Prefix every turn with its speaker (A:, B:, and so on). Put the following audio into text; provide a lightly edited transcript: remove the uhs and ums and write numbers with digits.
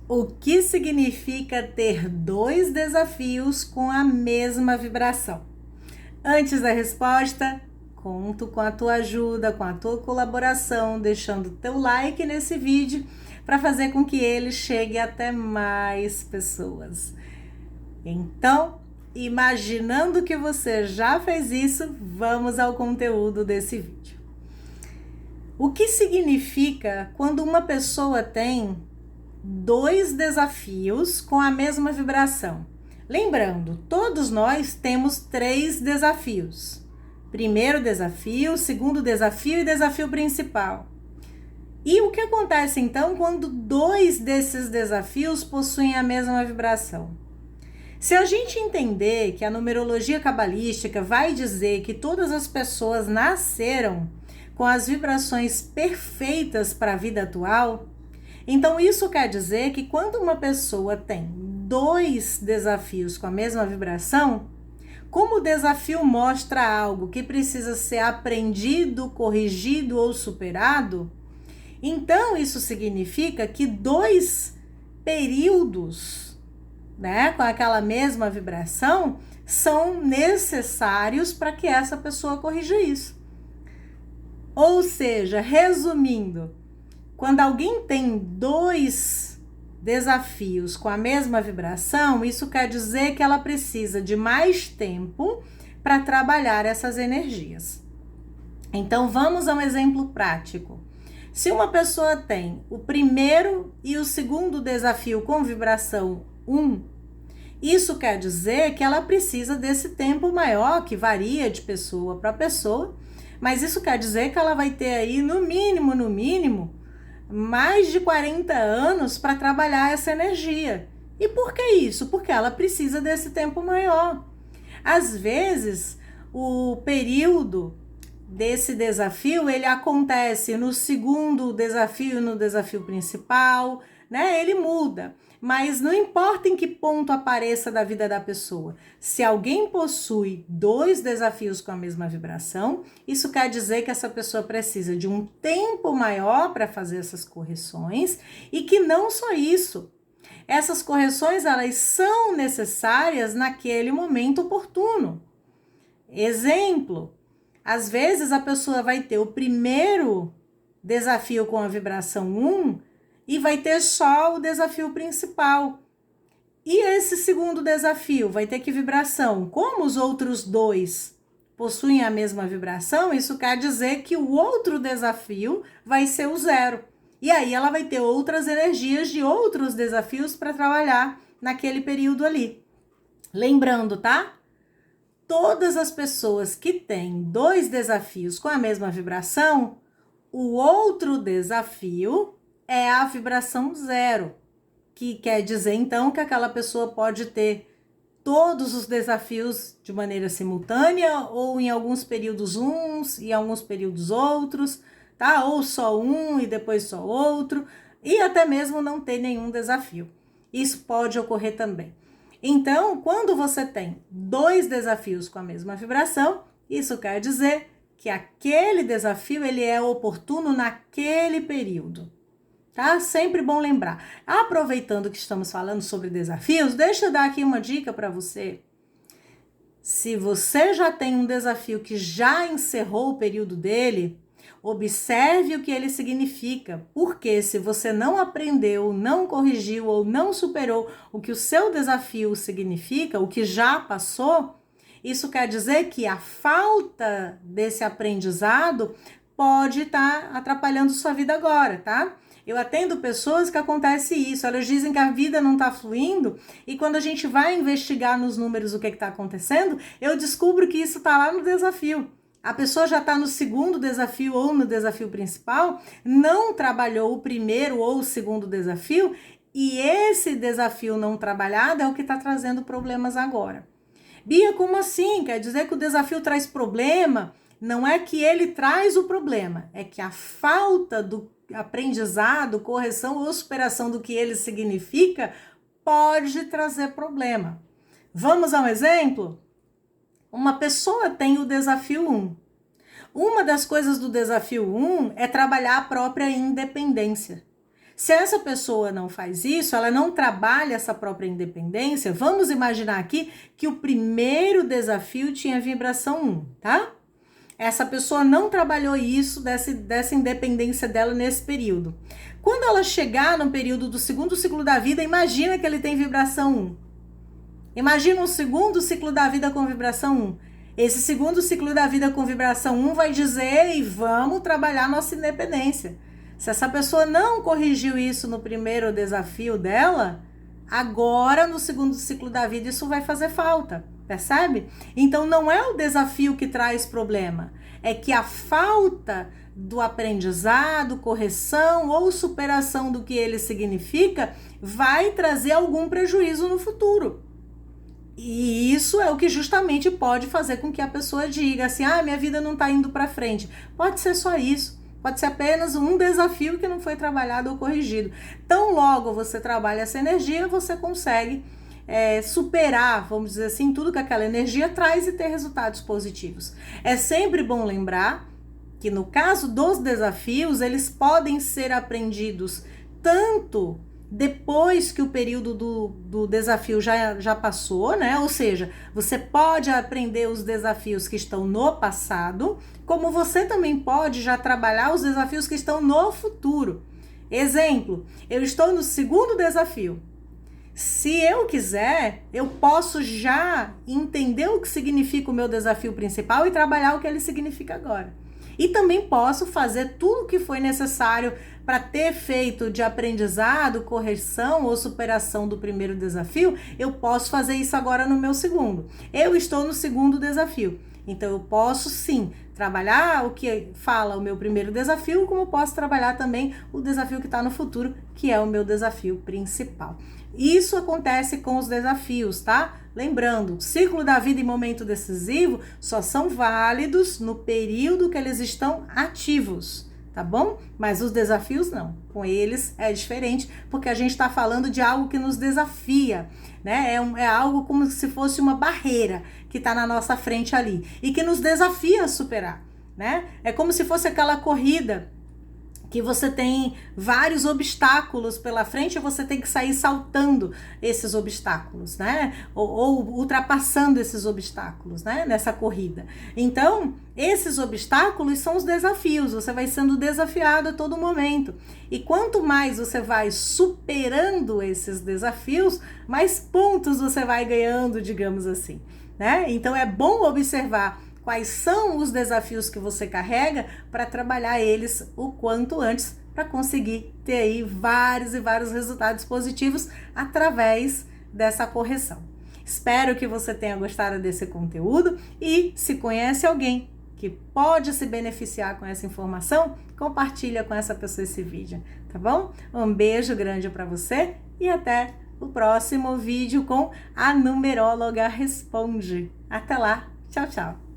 A: O que significa ter dois desafios com a mesma vibração? Antes da resposta, conto com a tua ajuda, com a tua colaboração, deixando teu like nesse vídeo para fazer com que ele chegue até mais pessoas. Então, imaginando que você já fez isso, vamos ao conteúdo desse vídeo. O que significa quando uma pessoa tem dois desafios com a mesma vibração? Lembrando, todos nós temos 3 desafios. Primeiro desafio, segundo desafio e desafio principal. E o que acontece então quando 2 desses desafios possuem a mesma vibração? Se a gente entender que a numerologia cabalística vai dizer que todas as pessoas nasceram com as vibrações perfeitas para a vida atual, então isso quer dizer que quando uma pessoa tem 2 desafios com a mesma vibração, como o desafio mostra algo que precisa ser aprendido, corrigido ou superado, então isso significa que 2 períodos, com aquela mesma vibração, são necessários para que essa pessoa corrija isso. Ou seja, resumindo, quando alguém tem 2 desafios com a mesma vibração, isso quer dizer que ela precisa de mais tempo para trabalhar essas energias. Então, vamos a um exemplo prático. Se uma pessoa tem o primeiro e o segundo desafio com vibração 1, isso quer dizer que ela precisa desse tempo maior, que varia de pessoa para pessoa, mas isso quer dizer que ela vai ter aí, no mínimo, mais de 40 anos para trabalhar essa energia. E por que isso? Porque ela precisa desse tempo maior. Às vezes, o período desse desafio, ele acontece no segundo desafio, no desafio principal, Ele muda. Mas não importa em que ponto apareça da vida da pessoa. Se alguém possui 2 desafios com a mesma vibração, isso quer dizer que essa pessoa precisa de um tempo maior para fazer essas correções e que não só isso. Essas correções, elas são necessárias naquele momento oportuno. Exemplo, às vezes a pessoa vai ter o primeiro desafio com a vibração 1 e vai ter só o desafio principal. E esse segundo desafio vai ter que vibração? Como os outros 2 possuem a mesma vibração, isso quer dizer que o outro desafio vai ser o 0. E aí ela vai ter outras energias de outros desafios para trabalhar naquele período ali. Lembrando, tá? Todas as pessoas que têm 2 desafios com a mesma vibração, o outro desafio é a vibração 0, que quer dizer então que aquela pessoa pode ter todos os desafios de maneira simultânea ou em alguns períodos uns e em alguns períodos outros, tá? Ou só um e depois só outro, e até mesmo não ter nenhum desafio. Isso pode ocorrer também. Então, quando você tem 2 desafios com a mesma vibração, isso quer dizer que aquele desafio ele é oportuno naquele período. Tá? Sempre bom lembrar. Aproveitando que estamos falando sobre desafios, deixa eu dar aqui uma dica para você. Se você já tem um desafio que já encerrou o período dele, observe o que ele significa, porque se você não aprendeu, não corrigiu ou não superou o que o seu desafio significa, o que já passou, isso quer dizer que a falta desse aprendizado pode estar atrapalhando sua vida agora, tá? Eu atendo pessoas que acontece isso, elas dizem que a vida não está fluindo e quando a gente vai investigar nos números o que está acontecendo, eu descubro que isso está lá no desafio. A pessoa já está no segundo desafio ou no desafio principal, não trabalhou o primeiro ou o segundo desafio e esse desafio não trabalhado é o que está trazendo problemas agora. Bia, como assim? Quer dizer que o desafio traz problema? Não é que ele traz o problema, é que a falta do aprendizado, correção ou superação do que ele significa pode trazer problema. Vamos a um exemplo? Uma pessoa tem o desafio 1. Uma das coisas do desafio 1 é trabalhar a própria independência. Se essa pessoa não faz isso, ela não trabalha essa própria independência, vamos imaginar aqui que o primeiro desafio tinha vibração 1, tá? Essa pessoa não trabalhou isso, dessa independência dela nesse período. Quando ela chegar no período do segundo ciclo da vida, imagina que ele tem vibração 1. Imagina um segundo ciclo da vida com vibração 1. Esse segundo ciclo da vida com vibração 1 vai dizer, e vamos trabalhar nossa independência. Se essa pessoa não corrigiu isso no primeiro desafio dela, agora no segundo ciclo da vida isso vai fazer falta, percebe? Então não é o desafio que traz problema, é que a falta do aprendizado, correção ou superação do que ele significa vai trazer algum prejuízo no futuro. E isso é o que justamente pode fazer com que a pessoa diga assim, minha vida não está indo para frente. Pode ser só isso. Pode ser apenas um desafio que não foi trabalhado ou corrigido. Tão logo você trabalha essa energia, você consegue superar, vamos dizer assim, tudo que aquela energia traz e ter resultados positivos. É sempre bom lembrar que no caso dos desafios, eles podem ser aprendidos tanto depois que o período do desafio já passou, né? Ou seja, você pode aprender os desafios que estão no passado, como você também pode já trabalhar os desafios que estão no futuro. Exemplo, eu estou no segundo desafio. Se eu quiser, eu posso já entender o que significa o meu desafio principal e trabalhar o que ele significa agora. E também posso fazer tudo o que foi necessário para ter feito de aprendizado, correção ou superação do primeiro desafio, eu posso fazer isso agora no meu segundo. Eu estou no segundo desafio, então eu posso sim trabalhar o que fala o meu primeiro desafio, como eu posso trabalhar também o desafio que está no futuro, que é o meu desafio principal. Isso acontece com os desafios, tá? Lembrando, ciclo da vida e momento decisivo só são válidos no período que eles estão ativos, tá bom? Mas os desafios não. Com eles é diferente, porque a gente está falando de algo que nos desafia, né? É algo como se fosse uma barreira que está na nossa frente ali e que nos desafia a superar, né? É como se fosse aquela corrida que você tem vários obstáculos pela frente e você tem que sair saltando esses obstáculos, né? Ou ultrapassando esses obstáculos, né? Nessa corrida. Então, esses obstáculos são os desafios, você vai sendo desafiado a todo momento. E quanto mais você vai superando esses desafios, mais pontos você vai ganhando, digamos assim, né? Então, é bom observar quais são os desafios que você carrega para trabalhar eles o quanto antes para conseguir ter aí vários e vários resultados positivos através dessa correção. Espero que você tenha gostado desse conteúdo e se conhece alguém que pode se beneficiar com essa informação, compartilha com essa pessoa esse vídeo, tá bom? Um beijo grande para você e até o próximo vídeo com a Numeróloga Responde. Até lá, tchau, tchau!